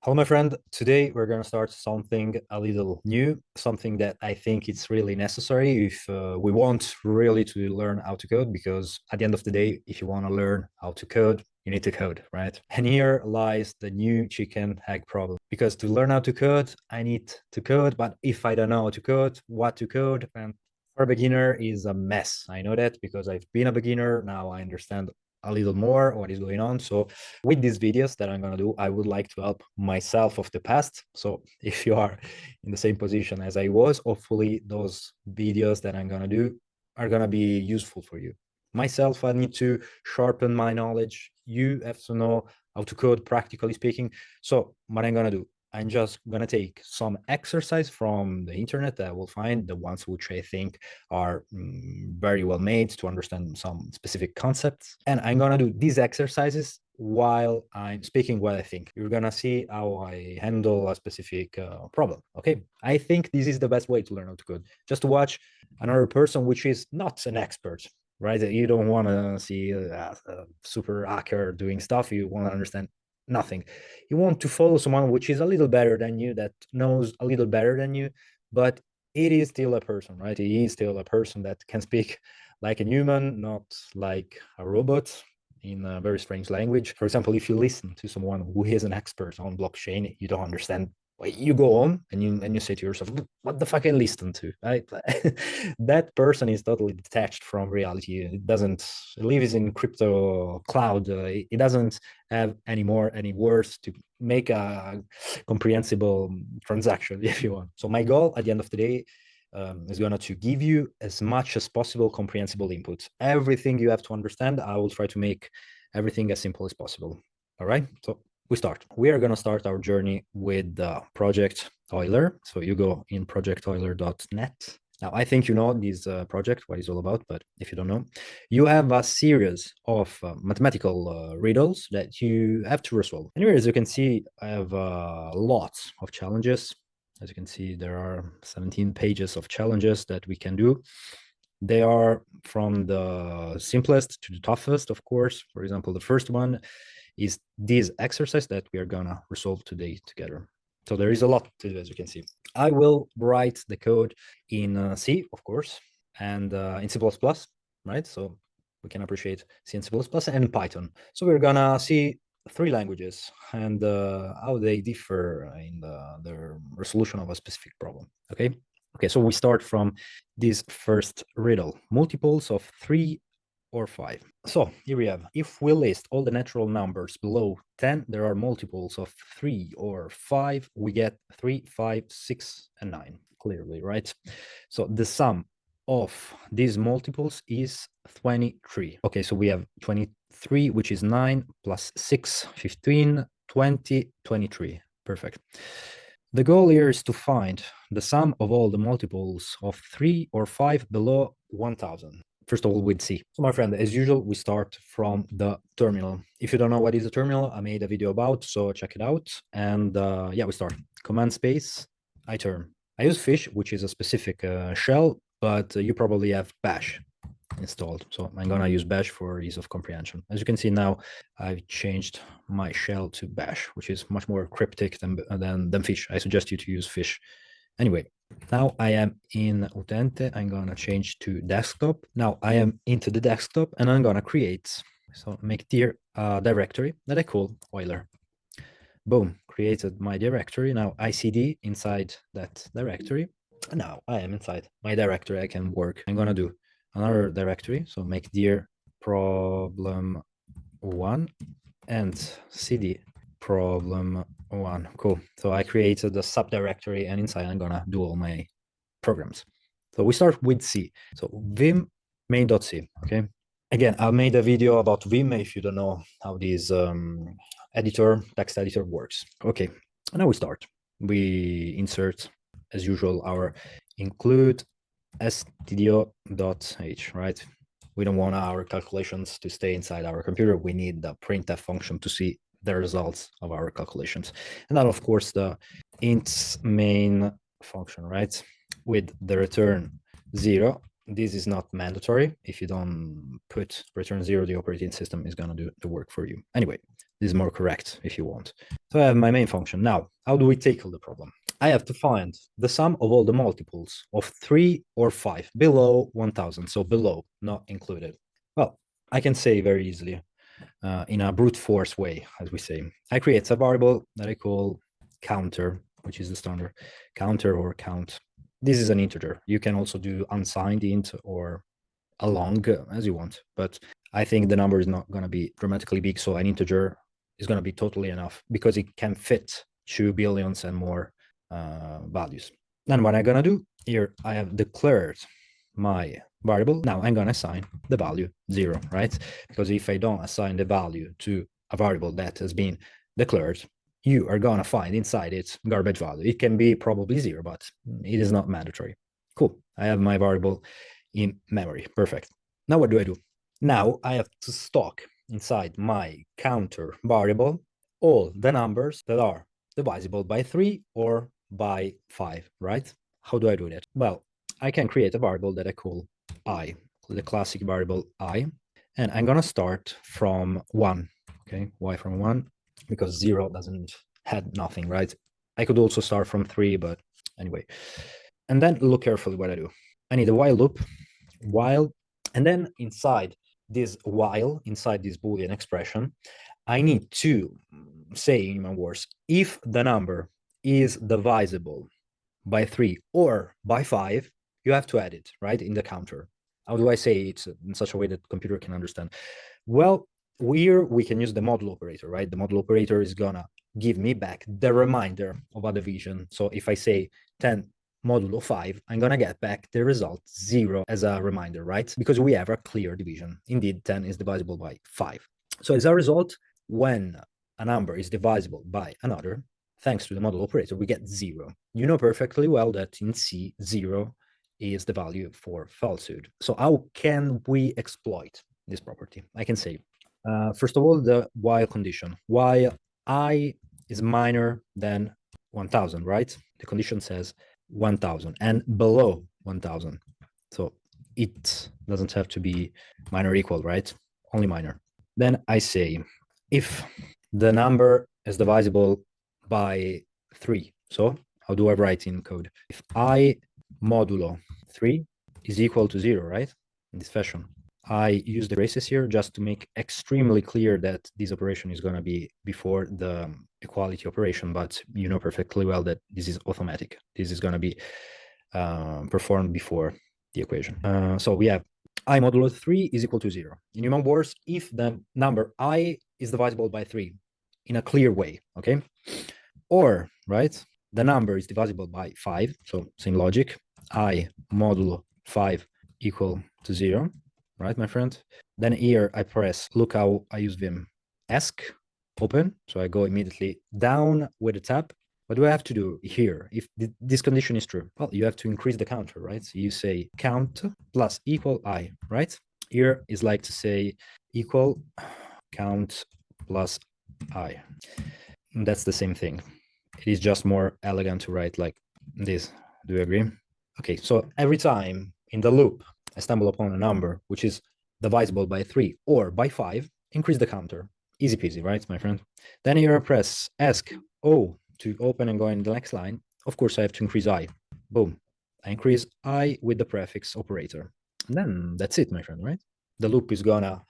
Hello, my friend. Today we're going to start something a little new, something that I think it's really necessary if we want really to learn how to code, because at the end of the day, if you want to learn how to code, you need to code, right? And here lies the new chicken egg problem, because to learn how to code, I need to code, but if I don't know how to code, what to code, and for a beginner is a mess. I know that because I've been a beginner. Now I understand a little more what is going on. So with these videos that I'm going to do, I would like to help myself of the past. So if you are in the same position as I was, hopefully those videos that I'm going to do are going to be useful for you. Myself, I need to sharpen my knowledge. You have to know how to code, practically speaking. So what I'm going to do, I'm just going to take some exercise from the internet that I will find, the ones which I think are very well made to understand some specific concepts. And I'm going to do these exercises while I'm speaking what I think. You're going to see how I handle a specific problem. Okay. I think this is the best way to learn how to code. Just to watch another person which is not an expert, right? You don't want to see a super hacker doing stuff. You want to understand nothing. You want to follow someone which is a little better than you, that knows a little better than you, but it is still a person, right? He is still a person that can speak like a human, not like a robot in a very strange language. For example, if you listen to someone who is an expert on blockchain, you don't understand. You go home and you say to yourself, what the fuck I listen to, right? That person is totally detached from reality. It doesn't lives in crypto cloud. It doesn't have any words to make a comprehensible transaction, if you want. So my goal at the end of the day is going to give you as much as possible comprehensible input. Everything you have to understand, I will try to make everything as simple as possible. All right, so we start. We are going to start our journey with the project Euler. So you go in projecteuler.net. Now, I think you know this project, what it's all about, but if you don't know, you have a series of mathematical riddles that you have to resolve. And here, as you can see, I have lots of challenges. As you can see, there are 17 pages of challenges that we can do. They are from the simplest to the toughest, of course. For example, the first one is this exercise that we are gonna resolve today together. So there is a lot to do, as you can see. I will write the code in C, of course, and in C++, right? So we can appreciate C and C++ and Python. So we're gonna see three languages and how they differ in the resolution of a specific problem, okay? Okay, so we start from this first riddle, multiples of 3 or 5. So here we have, if we list all the natural numbers below 10, there are multiples of 3 or 5, we get 3, 5, 6, and 9, clearly, right? So the sum of these multiples is 23. Okay, so we have 23, which is 9, plus 6, 15, 20, 23. Perfect. The goal here is to find the sum of all the multiples of 3 or 5 below 1000. First of all, with C. So my friend, as usual, we start from the terminal. If you don't know what is a terminal, I made a video about, so check it out. And yeah, we start. Command space, iterm. I use fish, which is a specific shell, but you probably have bash installed. So I'm gonna use bash for ease of comprehension. As you can see now, I've changed my shell to bash, which is much more cryptic than fish. I suggest you to use fish. Anyway, now I am in Utente. I'm gonna change to desktop. Now I am into the desktop and I'm gonna create. So make dir directory that I call Euler. Boom, created my directory. Now ICD inside that directory. And now I am inside my directory. I can work. I'm gonna do another directory. So make dir problem1 and cd problem1. Cool. So I created a subdirectory and inside I'm gonna do all my programs. So we start with C. So vim main.c. Okay. Again, I made a video about Vim if you don't know how this text editor works. Okay, now we start. We insert, as usual, our include stdio.h, right? We don't want our calculations to stay inside our computer. We need the printf function to see the results of our calculations. And then, of course, the int main function, right? With the return 0. This is not mandatory. If you don't put return 0, the operating system is going to do the work for you. Anyway, This is more correct if you want. So I have my main function. Now, how do we tackle the problem? I have to find the sum of all the multiples of 3 or 5 below 1000. So below, not included. Well, I can say very easily in a brute force way, as we say. I create a variable that I call counter, which is the standard counter or count. This is an integer. You can also do unsigned int or a long as you want, but I think the number is not going to be dramatically big, so an integer is going to be totally enough because it can fit 2 billions and more values. Then what I'm going to do here, I have declared my variable. Now I'm going to assign the value 0, right? Because if I don't assign the value to a variable that has been declared, you are going to find inside it garbage value. It can be probably 0, but it is not mandatory. Cool. I have my variable in memory. Perfect. Now what do? Now I have to stock inside my counter variable all the numbers that are divisible by 3 or by 5, right? How do I do that? Well, I can create a variable that I call I, the classic variable I, and I'm going to start from 1. Okay, why from 1? Because 0 doesn't had nothing, right? I could also start from 3, but anyway. And then look carefully what I do. I need a while loop, while, and then inside this while, inside this Boolean expression, I need to say in my words, if the number is divisible by 3 or by 5, you have to add it, right, in the counter. How do I say it in such a way that the computer can understand? Well, here we can use the modulo operator, right? The modulo operator is gonna give me back the reminder of a division. So if I say 10 modulo 5, I'm gonna get back the result 0 as a reminder, right? Because we have a clear division. Indeed, 10 is divisible by 5. So as a result, when a number is divisible by another, thanks to the modulo operator, we get 0. You know perfectly well that in C, 0 is the value for falsehood. So how can we exploit this property? I can say, first of all, the while condition. While I is minor than 1000, right? The condition says 1000 and below 1000. So it doesn't have to be minor or equal, right? Only minor. Then I say, if the number is divisible by 3, so how do I write in code? If I modulo 3 is equal to 0, right? In this fashion. I use the braces here just to make extremely clear that this operation is going to be before the equality operation, but you know perfectly well that this is automatic. This is going to be performed before the equation. So we have I modulo 3 is equal to 0. In human words, if the number I is divisible by 3 in a clear way, okay? Or, right, the number is divisible by 5, so same logic, I modulo 5 equal to 0, right, my friend? Then here I press, look how I use Vim, ask, open, so I go immediately down with the tab. What do I have to do here if this condition is true? Well, you have to increase the counter, right? So you say count plus equal I, right? Here is like to say equal count plus I. And that's the same thing. It is just more elegant to write like this. Do you agree? Okay, so every time in the loop I stumble upon a number which is divisible by 3 or by 5, increase the counter. Easy peasy, right, my friend? Then here I press ask O to open and go in the next line. Of course, I have to increase I. Boom. I increase I with the prefix operator. And then that's it, my friend, right? The loop is gonna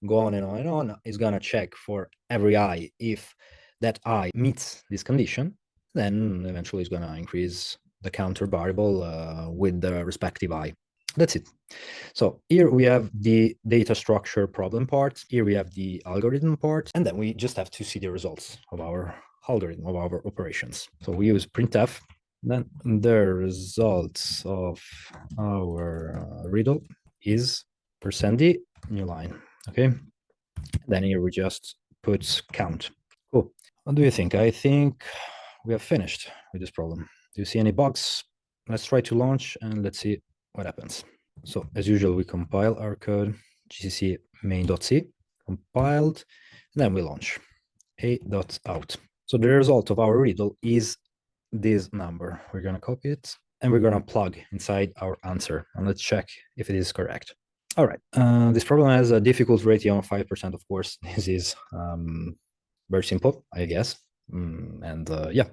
go on and on and on. It's gonna check for every I. If that I meets this condition, then eventually it's gonna increase the counter variable with the respective I. That's it. So here we have the data structure problem part. Here we have the algorithm part. And then we just have to see the results of our algorithm, of our operations. So we use printf. Then the results of our riddle is %d, new line. Okay. Then here we just put count. Cool. What do you think? I think we have finished with this problem. Do you see any bugs? Let's try to launch and let's see what happens. So as usual, we compile our code, gcc main.c, compiled, and then we launch a.out. So the result of our riddle is this number. We're going to copy it and we're going to plug inside our answer. And let's check if it is correct. All right. This problem has a difficulty rating of 5%, of course. This is Very simple, I guess. Yeah,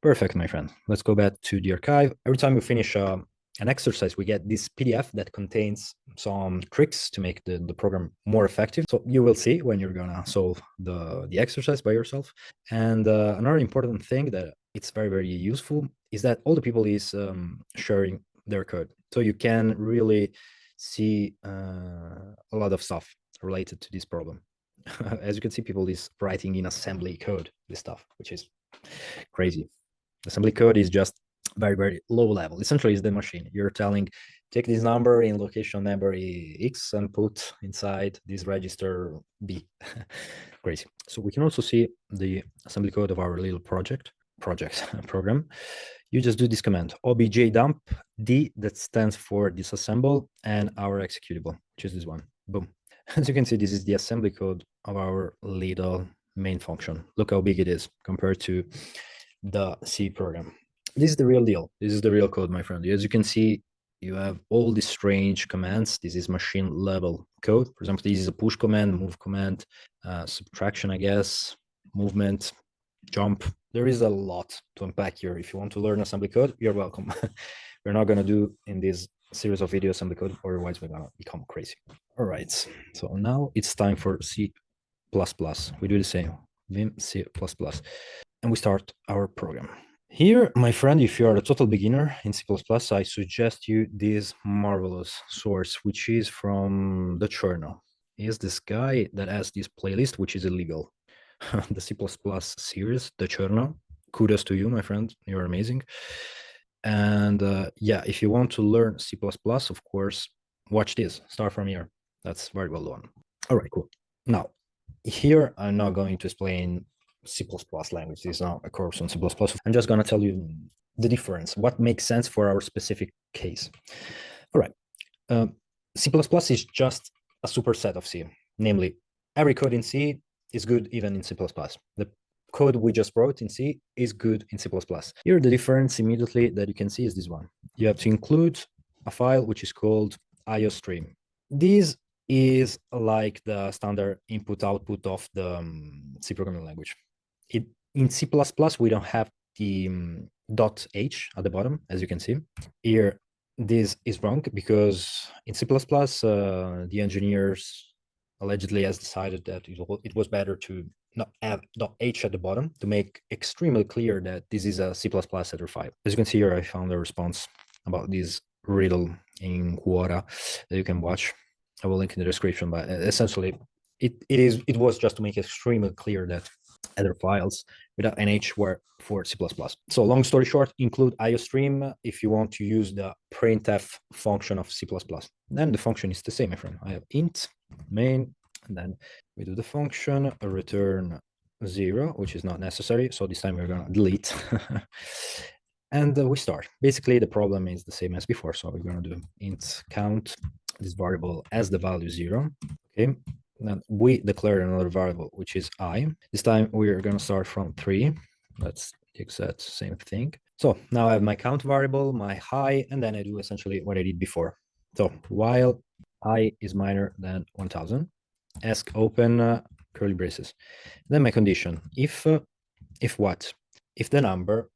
perfect, my friend. Let's go back to the archive. Every time we finish an exercise, we get this PDF that contains some tricks to make the program more effective. So you will see when you're gonna solve the exercise by yourself. And another important thing that it's very, very useful is that all the people is sharing their code. So you can really see a lot of stuff related to this problem. As you can see, people is writing in assembly code, this stuff, which is crazy. Assembly code is just very, very low level. Essentially, it's the machine. You're telling, take this number in location memory X and put inside this register B. Crazy. So we can also see the assembly code of our little program. You just do this command, obj dump D, that stands for disassemble, and our executable, which is this one. Boom. As you can see, this is the assembly code of our little main function. Look how big it is compared to the C program. This is the real deal. This is the real code, my friend. As you can see, you have all these strange commands. This is machine level code. For example, this is a push command, move command, subtraction, I guess, movement, jump. There is a lot to unpack here. If you want to learn assembly code, you're welcome. We're not going to do in this series of video assembly code, otherwise we're going to become crazy. All right, so now it's time for C++. We do the same, vim C++, and we start our program. Here, my friend, if you are a total beginner in C++, I suggest you this marvelous source, which is from the journal. Is this guy that has this playlist, which is illegal. The C++ series, the journal. Kudos to you, my friend. You're amazing. And yeah, if you want to learn C++, of course, watch this. Start from here. That's very well done. All right, cool. Now, here I'm not going to explain C++ language. This is not a course on C++. I'm just going to tell you the difference, what makes sense for our specific case. All right. C++ is just a superset of C. Namely, every code in C is good even in C++. The code we just wrote in C is good in C++. Here, the difference immediately that you can see is this one. You have to include a file which is called IOStream. This is like the standard input-output of the C programming language. In C++, we don't have the .h at the bottom, as you can see. Here, this is wrong because in C++, the engineers allegedly has decided that it was better to not have .h at the bottom to make extremely clear that this is a C++ header file. As you can see here, I found a response about this riddle in Quora that you can watch. I will link in the description, but essentially it was just to make extremely clear that header files without nh were for C++. So long story short, include IOStream if you want to use the printf function of C++. Then the function is the same, my friend. I have int main, and then we do the function return 0, which is not necessary. So this time we're going to delete. And we start. Basically, the problem is the same as before. So we're going to do int count this variable as the value 0. Okay. Then we declare another variable, which is I. This time we are going to start from 3. That's the exact same thing. So now I have my count variable, my high, and then I do essentially what I did before. So while I is minor than 1000, ask open curly braces. Then my condition, if what? If the number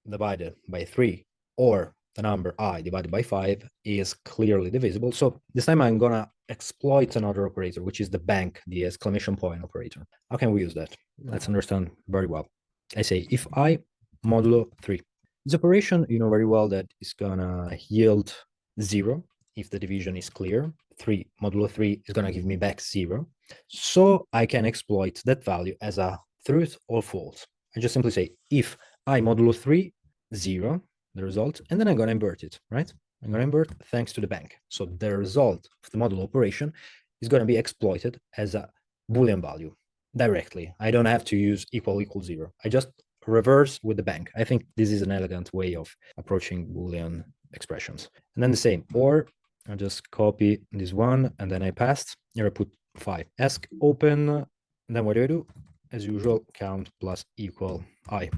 divided by 3 or the number I divided by 5 is clearly divisible. So this time I'm gonna exploit another operator, which is the bank, the exclamation point operator. How can we use that? Let's understand very well. I say if I modulo 3. This operation, you know very well that is gonna yield 0 if the division is clear. 3 modulo 3 is gonna give me back 0. So I can exploit that value as a truth or false. I just simply say if I modulo 3, 0, the result, and then I'm going to invert it, right? I'm going to invert thanks to the bank. So the result of the modulo operation is going to be exploited as a Boolean value directly. I don't have to use equal 0. I just reverse with the bank. I think this is an elegant way of approaching Boolean expressions. And then the same, or I just copy this one, and then I passed, here I put 5. Ask open, and then what do? As usual, count plus equal I.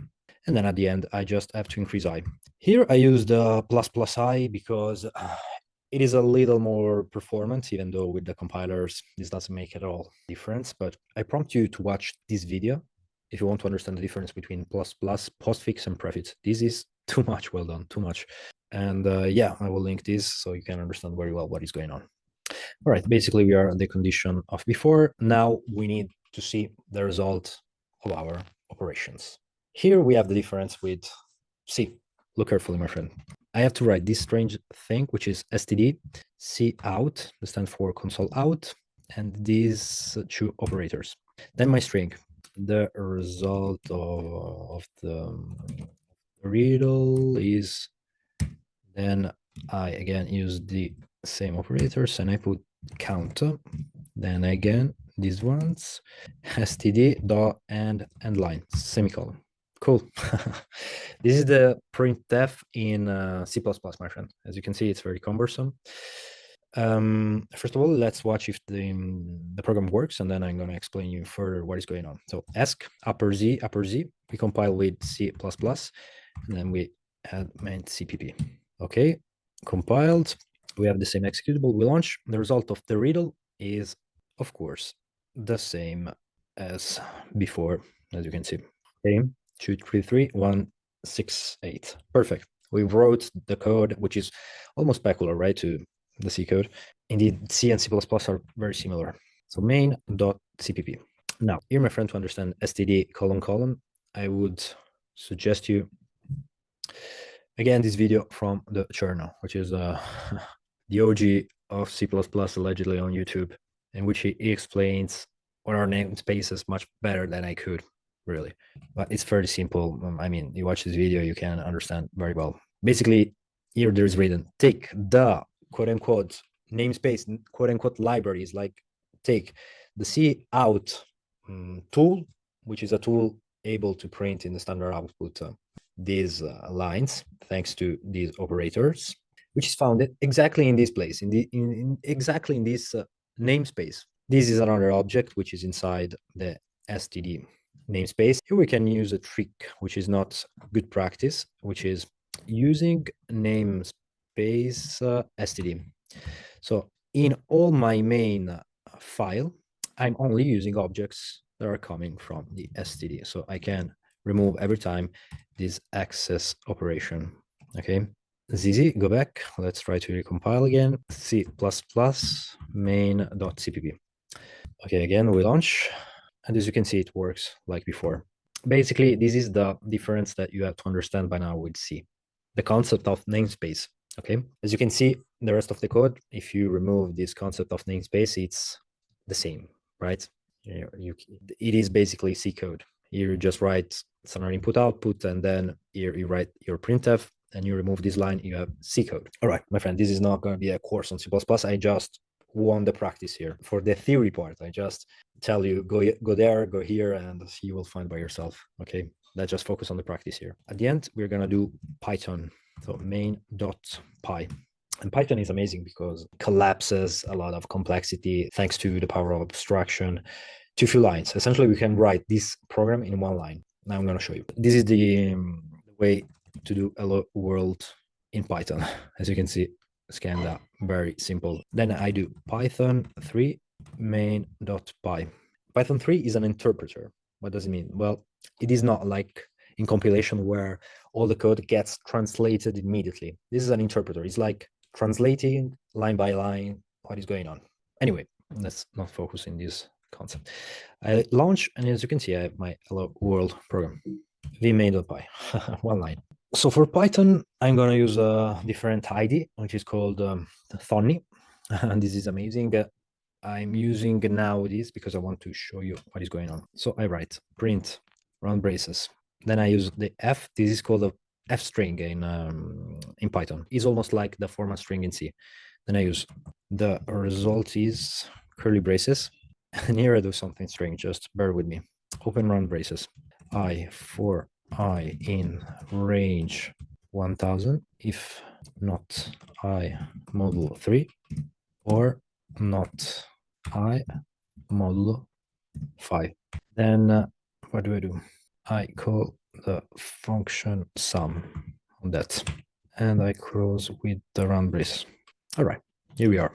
And then at the end, I just have to increase I. Here I use the plus I because It is a little more performant, even though with the compilers, this doesn't make at all difference. But I prompt you to watch this video if you want to understand the difference between postfix, and prefix. This is too much. Well done, too much. And yeah, I will link this so you can understand very well what is going on. All right, basically we are at the condition of before. Now we need to see the result of our operations. Here we have the difference with C. Look carefully, my friend. I have to write this strange thing, which is std, C out, that stands for console out, and these two operators. Then my string, the result of the riddle is, then I again use the same operators and I put count, then again these ones, std, dot, and end line, semicolon. Cool. This is the printf in C++, my friend. As you can see, it's very cumbersome. First of all, let's watch if the program works, and then I'm going to explain you further what is going on. So ask upper Z, we compile with C++, and then we add main cpp. Okay, compiled. We have the same executable. We launch. The result of the riddle is, of course, the same as before, as you can see. Okay, 233.168. Perfect. We wrote the code, which is almost peculiar, right, to the C code. Indeed, C and C++ are very similar. So main.cpp. Now, here, my friend, to understand std : I would suggest you, again, this video from the journal, which is the OG of C++ allegedly on YouTube, in which he explains what are namespaces much better than I could, really. But it's very simple. I mean, you watch this video, you can understand very well. Basically, here there is written, take the quote-unquote namespace, quote-unquote libraries, like take the C out tool, which is a tool able to print in the standard output these lines thanks to these operators, which is found exactly in this place, exactly in this namespace. This is another object which is inside the std namespace. Here we can use a trick which is not good practice, which is using namespace std. So in all my main file, I'm only using objects that are coming from the std. So I can remove every time this access operation. Okay, ZZ, go back. Let's try to recompile again. C++ main.cpp. Okay, again, we launch. And as you can see, it works like before. Basically, this is the difference that you have to understand by now with C. The concept of namespace. Okay, as you can see, the rest of the code, if you remove this concept of namespace, it's the same, right? It is basically C code. You just write standard input output, and then here you write your printf, and you remove this line, you have C code. All right, my friend, this is not going to be a course on C++. I just want the practice here. For the theory part, I just tell you, go there, go here, and you will find by yourself. Okay, let's just focus on the practice here. At the end, we're going to do Python. So main.py. And Python is amazing because it collapses a lot of complexity thanks to the power of abstraction to a few lines. Essentially, we can write this program in one line. Now I'm going to show you. This is the way to do hello world in Python. As you can see, Scanda, very simple. Then I do Python 3 main.py. Python 3 is an interpreter. What does it mean? Well, it is not like in compilation where all the code gets translated immediately. This is an interpreter. It's like translating line by line what is going on. Anyway, let's not focus in this concept. I launch, and as you can see, I have my hello world program, vmain.py, one line. So for Python, I'm going to use a different ID, which is called Thonny. And this is amazing. I'm using now this because I want to show you what is going on. So I write print round braces. Then I use the F. This is called a F string in Python. It's almost like the format string in C. Then I use the result is curly braces. And here I do something strange. Just bear with me. Open round braces. I for I in range 1000, if not I modulo 3, or not I modulo 5. Then what do? I call the function sum on that, and I close with the round brace. All right. Here we are.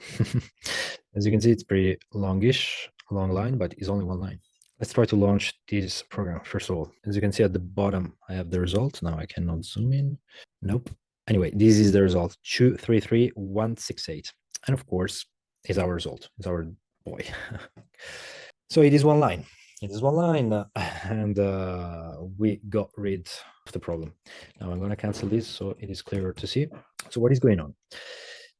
As you can see, it's pretty longish, long line, but it's only one line. Let's try to launch this program first of all. As you can see at the bottom, I have the result. Now I cannot zoom in. Nope. Anyway, this is the result, 233168. And of course, is our result, is our boy. So it is one line. It is one line, and we got rid of the problem. Now I'm going to cancel this so it is clearer to see. So what is going on?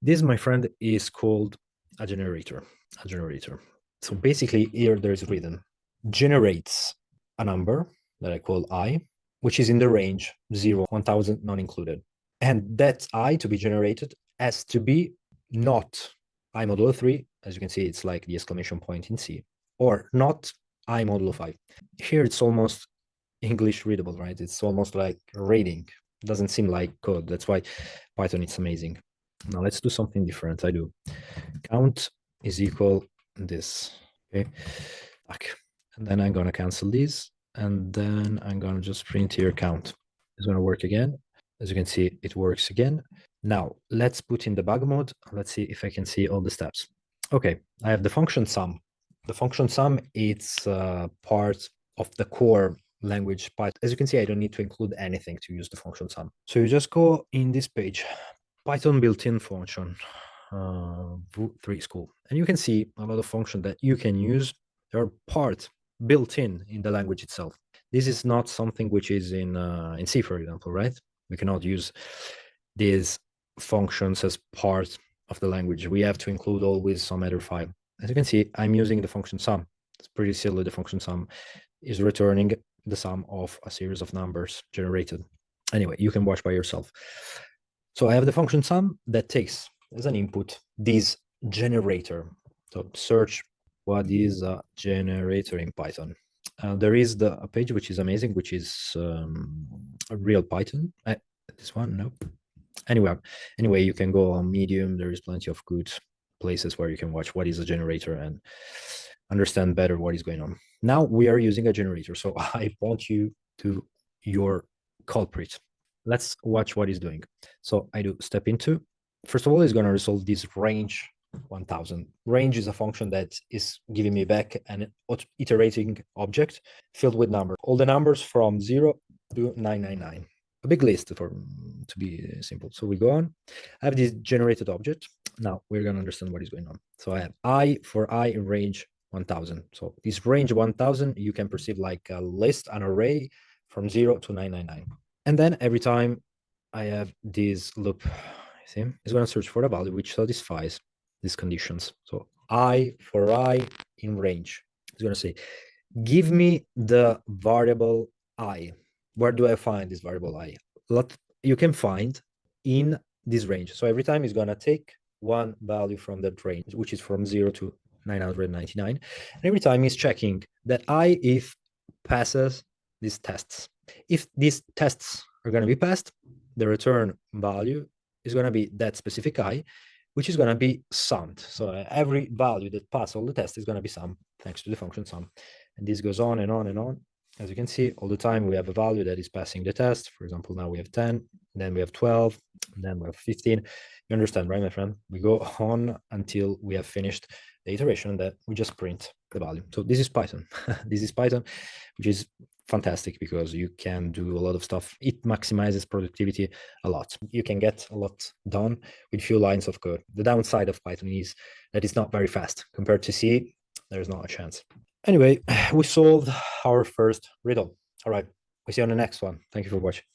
This, my friend, is called a generator. A generator. So basically, here there is written generates a number that I call I, which is in the range 0, 1000 not included. And that I to be generated has to be not I modulo 3. As you can see, it's like the exclamation point in C, or not I modulo 5. Here it's almost English readable, right? It's almost like reading. It doesn't seem like code. That's why Python is amazing. Now let's do something different. I do count is equal this. Okay. And then I'm going to cancel this. And then I'm going to just print here count. It's going to work again. As you can see, it works again. Now let's put in debug mode. Let's see if I can see all the steps. Okay, I have the function sum. The function sum, it's part of the core language Python. As you can see, I don't need to include anything to use the function sum. So you just go in this page, Python built-in function, v3 school. And you can see a lot of functions that you can use. They're part built in the language itself. This is not something which is in C, for example, right? We cannot use these functions as part of the language. We have to include always some header file. As you can see, I'm using the function sum. It's pretty silly. The function sum is returning the sum of a series of numbers generated. Anyway, you can watch by yourself. So I have the function sum that takes as an input this generator. So search what is a generator in Python. There is a page which is amazing, which is a real Python. This one, nope. Anyway, you can go on Medium. There is plenty of good places where you can watch what is a generator and understand better what is going on. Now we are using a generator. So I point you to your culprit. Let's watch what it's doing. So I do step into. First of all, it's going to resolve this range 1000. Range is a function that is giving me back an iterating object filled with numbers. All the numbers from 0 to 999. A big list to be simple. So we go on. I have this generated object. Now we're going to understand what is going on. So I have I for I in range 1000. So this range 1000, you can perceive like a list, an array from 0 to 999. And then every time I have this loop, see, it's going to search for a value which satisfies these conditions. So I for I in range. It's going to say, give me the variable I. Where do I find this variable I? You can find in this range. So every time it's going to take one value from that range, which is from 0 to 999. And every time it's checking that I if passes these tests. If these tests are going to be passed, the return value is going to be that specific I, which is going to be summed. So every value that passes all the tests is going to be summed thanks to the function sum. And this goes on and on and on. As you can see, all the time we have a value that is passing the test. For example, now we have 10, then we have 12, then we have 15. You understand, right, my friend? We go on until we have finished the iteration that we just print the value. So this is Python. This is Python, which is fantastic because you can do a lot of stuff. It maximizes productivity a lot. You can get a lot done with few lines of code. The downside of Python is that it's not very fast compared to C. There's not a chance. Anyway, we solved our first riddle. All right, we see you on the next one. Thank you for watching.